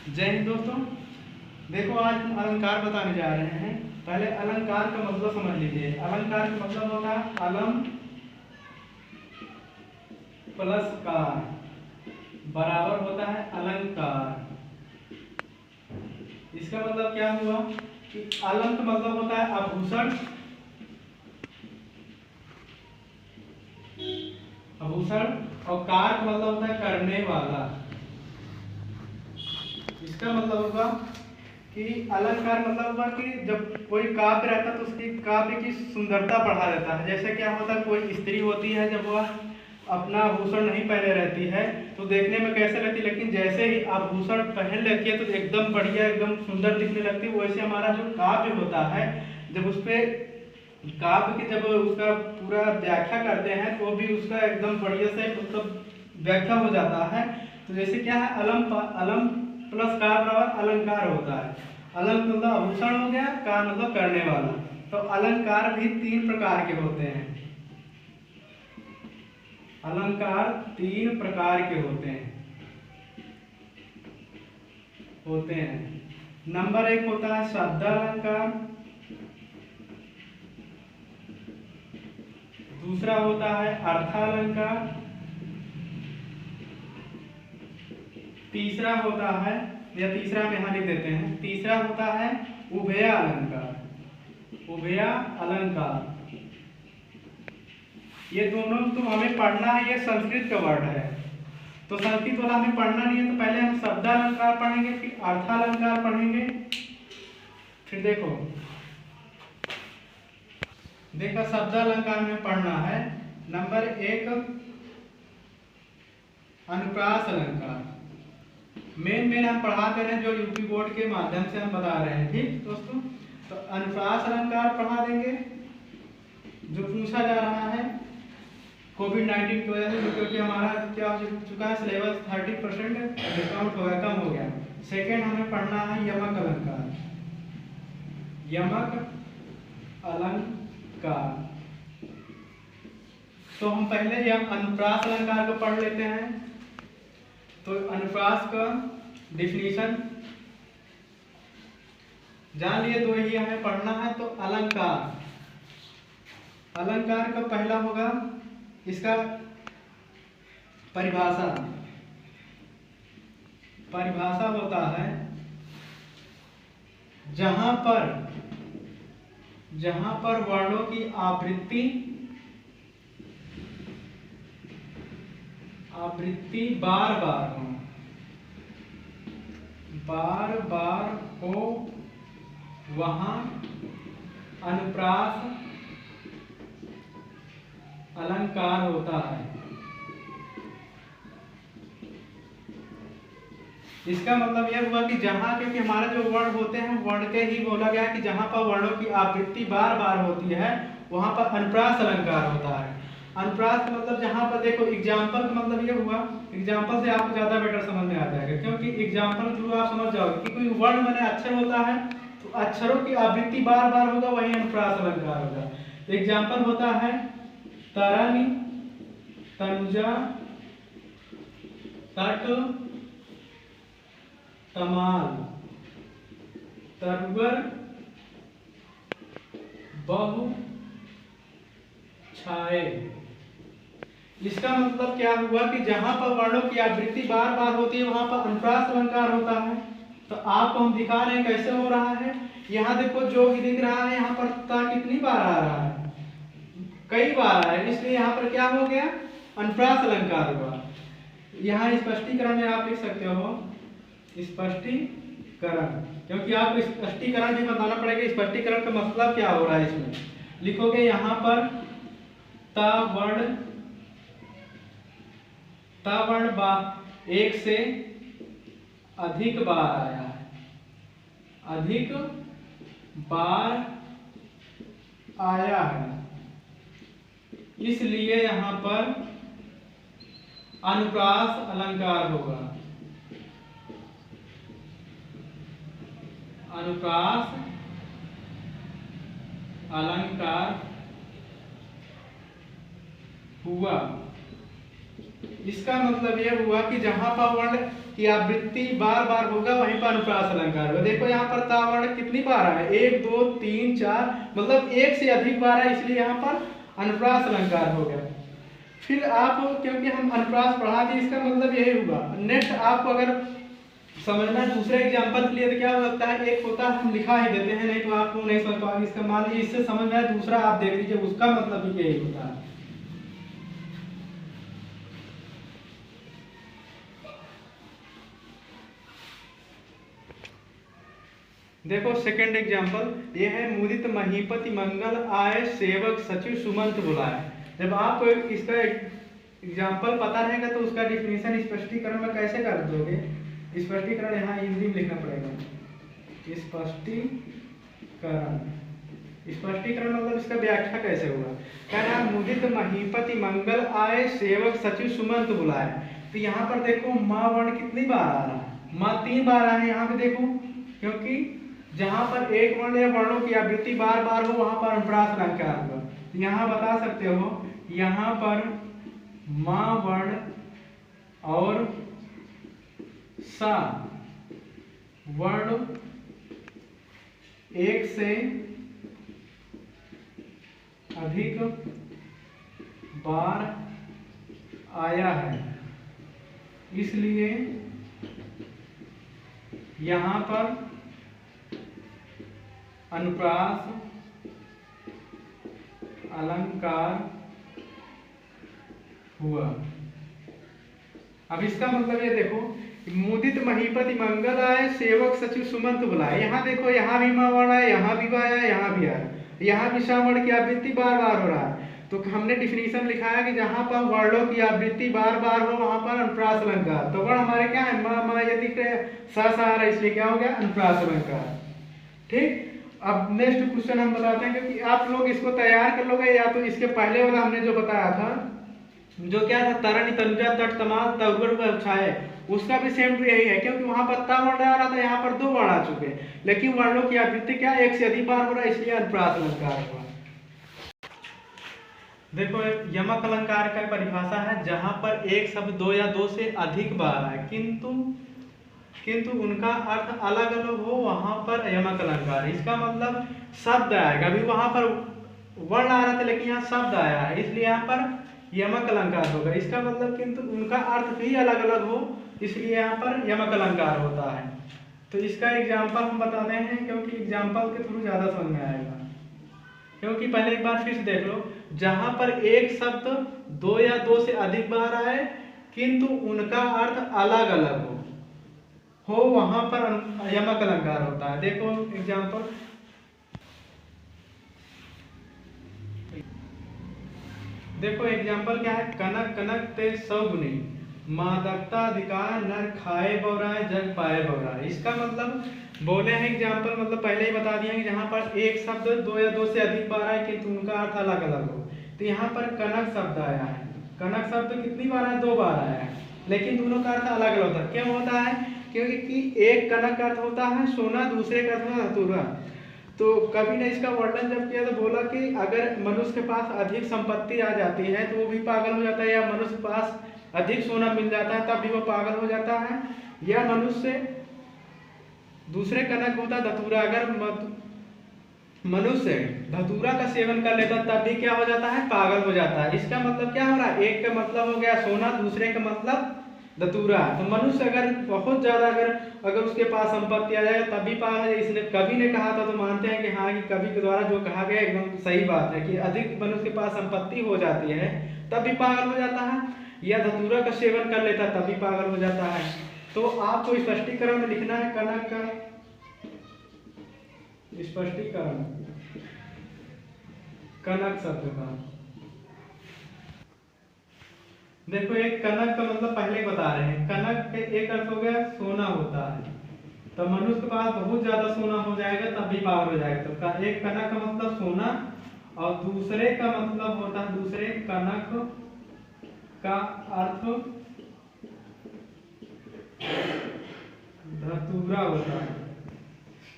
जय हिंद दोस्तों। देखो आज हम अलंकार बताने जा रहे हैं। पहले अलंकार का मतलब समझ लीजिए। अलंकार का मतलब होता है अलम प्लस कार बराबर होता है अलंकार। इसका मतलब क्या हुआ कि अलम का मतलब होता है आभूषण, और कार का मतलब होता है करने वाला। इसका मतलब होगा कि अलंकार मतलब होगा कि जब कोई काव्य रहता है तो उसकी काव्य की सुंदरता बढ़ा देता है। जैसे क्या होता है, कोई स्त्री होती है जब वह अपना आभूषण नहीं पहने रहती है तो देखने में कैसे रहती है, लेकिन जैसे ही आभूषण पहन लेती है तो एकदम बढ़िया, एकदम सुंदर दिखने लगती है। वैसे हमारा जो काव्य होता है, जब उस पर काव्य की जब उसका पूरा व्याख्या करते हैं तो भी उसका एकदम बढ़िया से मतलब व्याख्या हो जाता है। तो जैसे क्या है, अलम प्लस कार बराबर अलंकार होता है। अलंक मतलब आभूषण हो गया, कार मतलब करने वाला। तो अलंकार भी तीन प्रकार के होते हैं। अलंकार तीन प्रकार के होते हैं। नंबर एक होता है शब्दालंकार, दूसरा होता है अर्थालंकार, तीसरा होता है, या तीसरा में यहाँ लिख देते हैं, तीसरा होता है उभया अलंकार। उभया अलंकार ये दोनों तो हमें पढ़ना है, ये संस्कृत का वर्ड है तो संस्कृत वाला हमें पढ़ना नहीं है। तो पहले हम शब्दालंकार पढ़ेंगे, फिर अर्थालंकार पढ़ेंगे। फिर देखो शब्दालंकार में पढ़ना है। नंबर एक अनुप्रास अलंकार। मेन हम पढ़ा दे रहे हैं, जो यूपी बोर्ड के माध्यम से हम बता रहे हैं। ठीक दोस्तों, तो अनुप्रास अलंकार पढ़ा देंगे जो पूछा जा रहा है कोविड-19 की वजह से, क्योंकि हमारा क्या हो चुका है, सिलेबस 30% डिस्काउंट हो गया, कम हो गया। सेकेंड हमें पढ़ना है यमक अलंकार। यमक अलंकार तो हम पहले यह अनुप्रास अलंकार को पढ़ लेते हैं। तो अनुप्रास का डिफिनीशन जान लिए, दो ही हमें पढ़ना है। तो अलंकार का पहला होगा इसका परिभाषा होता है जहां पर वर्णों की आवृत्ति बार बार हो, वहां अनुप्रास अलंकार होता है। इसका मतलब यह हुआ कि जहां, क्योंकि हमारे जो वर्ण होते हैं वर्ण के ही बोला गया कि जहां पर वर्णों की आवृत्ति बार बार होती है वहां पर अनुप्रास अलंकार होता है। अनुप्रास का मतलब जहां पर देखो, एग्जाम्पल का मतलब यह हुआ, एग्जाम्पल से आपको ज्यादा बेटर समझ में आ जाएगा, क्योंकि एग्जाम्पल थ्रू आप समझ जाओगे कि कोई वर्ण माने अक्षर होता है तो अक्षरों की आवृत्ति बार बार होगा, वही अनुप्रास अलंकार होगा। एग्जाम्पल होता है तरंग, तनुजा, तट, तमाल, तरवर, बहु, छाए। इसका मतलब क्या हुआ कि जहां पर वर्णों की आवृत्ति बार बार होती है वहां पर अनुप्रास अलंकार होता है। तो आपको हम दिखा रहे हैं कैसे हो रहा है। यहाँ देखो जो भी दिख रहा है, यहाँ पर ता कितनी बार आ रहा है, कई बार है, इसलिए यहाँ पर क्या हो गया, अनुप्रास अलंकार हुआ। यहाँ स्पष्टीकरण में आप लिख सकते हो स्पष्टीकरण, क्योंकि आपको स्पष्टीकरण भी बताना पड़ेगा। स्पष्टीकरण का मतलब क्या हो रहा है, इसमें लिखोगे यहाँ पर ता वर्ण एक से अधिक बार आया है, अधिक बार आया है, इसलिए यहाँ पर अनुप्रास अलंकार होगा। अनुप्रास अलंकार हुआ। इसका मतलब यह हुआ कि जहां पर वर्ण की आवृत्ति बार बार होगा वहीं पर अनुप्रास अलंकार होगा। देखो यहाँ पर ता वर्ण कितनी बार है, 1 2 3 4, मतलब एक से अधिक बार है, इसलिए यहाँ पर अनुप्रास अलंकार हो गया। फिर आप, क्योंकि हम अनुप्रास पढ़ा दिए, इसका मतलब यही हुआ। नेक्स्ट आपको अगर समझना है दूसरे एग्जाम्पल के लिए तो क्या हो सकता है, एक होता है हम लिखा ही देते हैं, नहीं तो आपको नहीं समझ पाओगे। इसका मान लीजिए इससे समझ में आया, दूसरा आप देख लीजिए, उसका मतलब भी यही होता है। देखो सेकंड एग्जाम्पल ये है, मुदित महीपति मंगल आए सेवक सचिव सुमंत बुलाए। जब आप इसका एग्जाम्पल पता रहेगा तो उसका डिफिनीशन स्पष्टीकरण में कैसे कर दोगे। स्पष्टीकरण यहाँ हिंदी में लिखना पड़ेगा, स्पष्टीकरण। स्पष्टीकरण मतलब इसका व्याख्या कैसे होगा। कहना मुदित महीपति मंगल आए सेवक सचिव सुमंत बुलाए। तो यहाँ पर देखो माँ वर्ण कितनी बार आ रहा है, माँ 3 बार आया है यहाँ पे देखो, क्योंकि जहां पर एक वर्ण या वर्णों की आवृत्ति बार बार हो वहां पर अनुप्रास अलंकार होगा। तो यहाँ बता सकते हो, यहाँ पर माँ वर्ण और सा वर्ण एक से अधिक बार आया है, इसलिए यहाँ पर अनुप्रास अलंकार हुआ। अब इसका मतलब ये देखो, मुदित महीपति मंगल आए सेवक सचिव सुमंत बुलाए। यहाँ देखो, यहाँ भी माँ वर्ण है, यहाँ भी आया, यहाँ भी आया, यहाँ भी सा वर्ण की आवृत्ति बार बार हो रहा है। तो हमने डिफिनीशन लिखा है कि जहाँ पर वर्णों की आवृत्ति बार बार हो वहां पर अनुप्रास अलंकार। तो वर्ण हमारे क्या है, माँ ये दिख रहे हैं, सा सा आ रहा है, इसलिए क्या हो गया, अनुप्रास अलंकार। ठीक। अब नेक्स्ट क्वेश्चन हम बताते हैं, क्योंकि आप लोग इसको तैयार कर लोगे, या तो इसके पहले वाला हमने जो बताया था, जो क्या था, तरणी तनुजा तट तमाल तरुवर छाए, उसका भी सेम टू यही है, क्योंकि वहां पर ता वर्ण आ रहा था, यहाँ पर 2 वर्ण आ चुके हैं, लेकिन वर्णों की आवृत्ति क्या एक से अधिक बार हो रहा है, इसलिए अनुप्रास अलंकार हुआ। देखो यमक अलंकार का परिभाषा है, जहां पर एक शब्द 2 या 2 से अधिक बार आए किंतु उनका अर्थ अलग अलग हो, वहां पर यमक अलंकार। इसका मतलब शब्द आएगा, अभी वहां पर वर्ण आ रहा था लेकिन यहाँ शब्द आया है, इसलिए यहाँ पर यमक अलंकार होगा। इसका मतलब किंतु उनका अर्थ भी अलग अलग हो, इसलिए यहाँ पर यमक अलंकार होता है। तो इसका एग्जाम्पल हम बताते हैं, क्योंकि एग्जाम्पल के थ्रू ज्यादा समझ में आएगा। क्योंकि पहले एक बार फिर से देख लो, जहां पर एक शब्द 2 या 2 से अधिक बार आए किंतु उनका अर्थ अलग अलग हो वहां पर यमक अलंकार होता है। देखो एग्जाम्पल, देखो एग्जाम्पल क्या है, कनक कनक ते सौगुनी मादकता अधिकार नर खाए बौराए जग पाए बौराए। इसका मतलब बोले हैं एग्जाम्पल, मतलब पहले ही बता दिया कि जहां पर एक शब्द 2 या 2 से अधिक बार आए किंतु उनका अर्थ अलग अलग हो। तो यहाँ पर कनक शब्द आया है, कनक शब्द कितनी बार आया, 2 बार आया है, लेकिन दोनों का अर्थ अलग अलग होता है। क्यों होता है, क्योंकि एक कनक का अर्थ होता है सोना, दूसरे का अर्थ है धतूरा। तो कवि ने इसका वर्णन जब किया तो बोला कि अगर मनुष्य के पास अधिक संपत्ति आ जाती है तो वो भी पागल हो जाता है, या मनुष्य के पास अधिक सोना मिल जाता है तब भी वो पागल हो जाता है, या मनुष्य दूसरे कनक होता है धतूरा, अगर मनुष्य धतूरा का सेवन कर लेता तब भी क्या हो जाता है, पागल हो जाता है। इसका मतलब क्या हो रहा है, एक का मतलब हो गया सोना, दूसरे का मतलब धतूरा। तो मनुष्य अगर बहुत ज्यादा अगर उसके पास संपत्ति आ जाए तब भी पागल है। इसने कवि ने कहा था तो मानते हैं कि हाँ, कि कवि के द्वारा जो कहा गया एकदम सही बात है कि अधिक मनुष्य के पास संपत्ति हो जाती है तब भी पागल हो जाता है, या धतूरा का सेवन कर लेता तब भी पागल हो जाता है। तो आपको स्पष्टीकरण में लिखना है कनक का स्पष्टीकरण, कनक शब्द का। देखो एक कनक का मतलब पहले ही बता रहे हैं, कनक के एक अर्थ हो गया सोना होता है, तो मनुष्य के पास बहुत ज्यादा सोना हो जाएगा तब भी पागल हो जाएगा। तो एक कनक का मतलब सोना, और दूसरे का मतलब होता है, दूसरे कनक का अर्थ धतूरा होता है।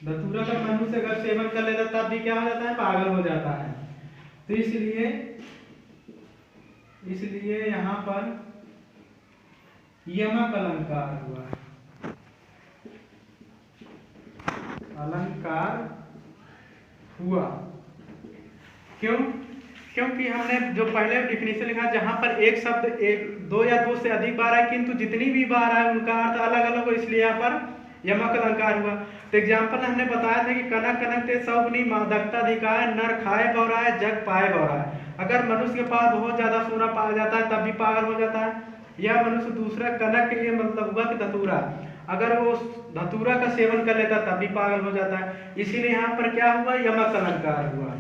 धतूरा का मनुष्य अगर सेवन कर लेता तब भी क्या हो जाता है, पागल हो जाता है। तो इसलिए यहाँ पर यमक अलंकार हुआ है। अलंकार हुआ। क्यों? क्योंकि हमने जो पहले डिफिनीशन लिखा, जहां पर एक शब्द एक दो या दो से अधिक बार आए किंतु जितनी भी बार आए उनका अर्थ अलग अलग हो, इसलिए यहाँ पर यमक अलंकार हुआ। तो एग्जाम्पल हमने बताया था कि कनक कनक ते सबनी मादकता दिखाए, नर खाए बौराए जग पाए बौराए। अगर मनुष्य के पास बहुत ज्यादा सोना पाया जाता है तब भी पागल हो जाता है। यह मनुष्य दूसरा कनक के लिए मतलब हुआ कि धतूरा, अगर वो धतूरा का सेवन कर लेता तब भी पागल हो जाता है। इसीलिए यहाँ पर क्या हुआ, यमक अलंकार हुआ।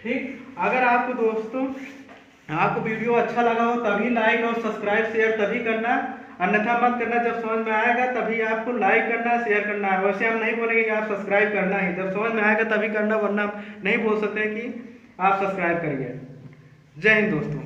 ठीक, अगर आपको दोस्तों आपको वीडियो अच्छा लगा हो तभी लाइक और सब्सक्राइब शेयर तभी करना, अन्यथा मत करना। जब समझ में आएगा तभी आपको लाइक करना शेयर करना है। वैसे हम नहीं बोलेंगे कि आप सब्सक्राइब करना ही, जब समझ में आएगा तभी करना, वरना नहीं बोल सकते कि आप सब्सक्राइब करिए। जय हिंद दोस्तों।